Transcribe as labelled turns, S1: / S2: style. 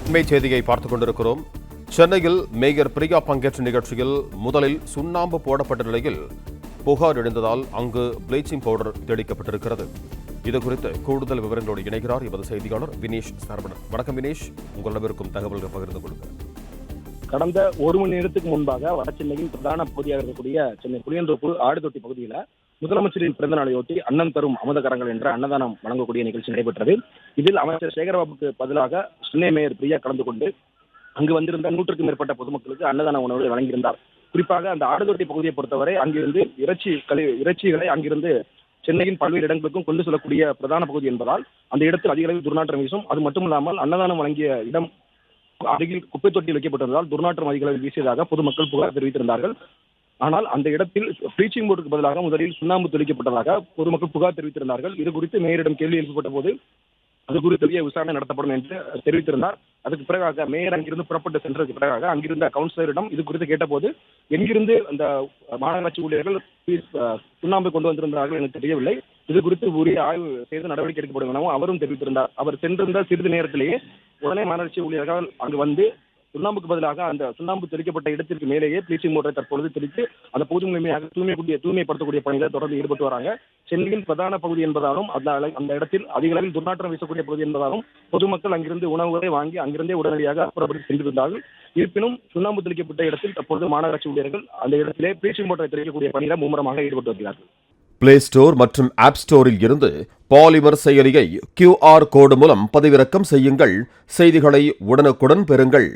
S1: அண்மை செய்தியை பார்த்துக் கொண்டிருக்கிறோம். சென்னையில் மேயர் பிரியா பங்கேற்ற நிகழ்ச்சியில் முதலில் சுண்ணாம்பு போடப்பட்ட நிலையில் புகார் எழுந்ததால் அங்கு ப்ளீச்சிங் பவுடர் தெளிக்கப்பட்டிருக்கிறது. இதுகுறித்து கூடுதல் விவரங்களோடு இணைகிறார் எமது செய்தியாளர் வினேஷ் சரவணன். வணக்கம் வினேஷ், உங்களிடமிருக்கும் தகவல்கள் பகிர்ந்து கொள்ளுங்கள்.
S2: கடந்த ஒரு மணி நேரத்துக்கு முன்பாக வட சென்னையின் பிரதான பகுதியாக இருக்கக்கூடிய சென்னை புளியந்தோப்பு ஆடுதொட்டி பகுதியில் முதலமைச்சரின் பிறந்த நாளையொட்டி அன்னம் தரும் அமுதகரங்கள் என்ற அன்னதானம் வழங்கக்கூடிய நிகழ்ச்சி நடைபெற்றது. இதில் அமைச்சர் சேகர்பாபுக்கு பதிலாக சென்னை மேயர் பிரியா கலந்து கொண்டு அங்கு வந்திருந்த 100க்கும் மேற்பட்ட பொதுமக்களுக்கு அன்னதான உணவுகளை வழங்கியிருந்தார். குறிப்பாக அந்த ஆடுதொட்டி பகுதியை பொறுத்தவரை அங்கிருந்து இறைச்சிகளை அங்கிருந்து சென்னையின் பல்வேறு இடங்களுக்கும் கொண்டு செல்லக்கூடிய பிரதான பகுதி என்பதால் அந்த இடத்தில் அதிக அளவில் துர்நாற்றம் வீசும். அது மட்டுமில்லாமல் அன்னதானம் வழங்கிய இடம் அருகில் குப்பை தொட்டியில் வைக்கப்பட்டிருந்ததால் துர்நாற்றம் அதிக அளவில் வீசியதாக பொதுமக்கள் புகார் தெரிவித்திருந்தார்கள். ஆனால் அந்த இடத்தில் ப்ளீச்சிங் பவுடருக்கு பதிலாக முதலில் சுண்ணாம்பு தெளிக்கப்பட்டதாக பொதுமக்கள் புகார் தெரிவித்திருந்தார்கள். இது குறித்து மேயரிடம் கேள்வி எழுப்பப்பட்ட போது அது குறித்து விசாரணை நடத்தப்படும் என்று தெரிவித்திருந்தார். அதுக்கு பிறகாக மேயர் அங்கிருந்து புறப்பட்டு சென்றதுக்கு பிறகாக அங்கிருந்த கவுன்சிலரிடம் இது குறித்து கேட்டபோது எங்கிருந்து அந்த மாநகராட்சி ஊழியர்கள் சுண்ணாம்பு கொண்டு வந்திருந்தார்கள் எனக்கு தெரியவில்லை, இது குறித்து உரிய ஆய்வு செய்து நடவடிக்கை எடுக்கப்படும் எனவும் அவரும் தெரிவித்திருந்தார். அவர் சென்றிருந்த சிறிது நேரத்திலேயே உடனே மாநகராட்சி ஊழியர்கள் அங்கு வந்து சுண்ணாம்புக்கு பதிலாக அந்த சுண்ணாம்பு தெளிக்கப்பட்ட இடத்திற்கு மேலேயே ப்ளீச்சிங் பவுடரை தற்பொழுது தெளித்து அந்த பொது முழுமையாக தூய்மைப்படுத்தக்கூடிய பணியில் தொடர்ந்து ஈடுபட்டு வராங்க. சென்னையின் பிரதான பகுதி என்பதாலும் அந்த இடத்தில் அதிக அளவில் துர்நாற்றம் வீசக்கூடிய பகுதி என்பதாலும் பொதுமக்கள் அங்கிருந்து உணவுகளை வாங்கி அங்கிருந்தே உடனடியாக அப்புறப்பட்டு சென்றிருந்தார்கள். இருப்பினும் சுண்ணாம்பு தெளிக்கப்பட்ட இடத்தில் தற்பொழுது மாநகராட்சி ஊழியர்கள் அந்த இடத்திலே ப்ளீச்சிங் பவுடரை தெளிக்கக்கூடிய பணியில் மும்முரமாக ஈடுபட்டு வருகிறார்கள்.
S1: பிளே ஸ்டோர் மற்றும் ஆப் ஸ்டோரில் இருந்து பாலிமர் செயலியை QR கோடு மூலம் பதிவிறக்கம் செய்யுங்கள். செய்திகளை உடனுக்குடன் பெறுங்கள்.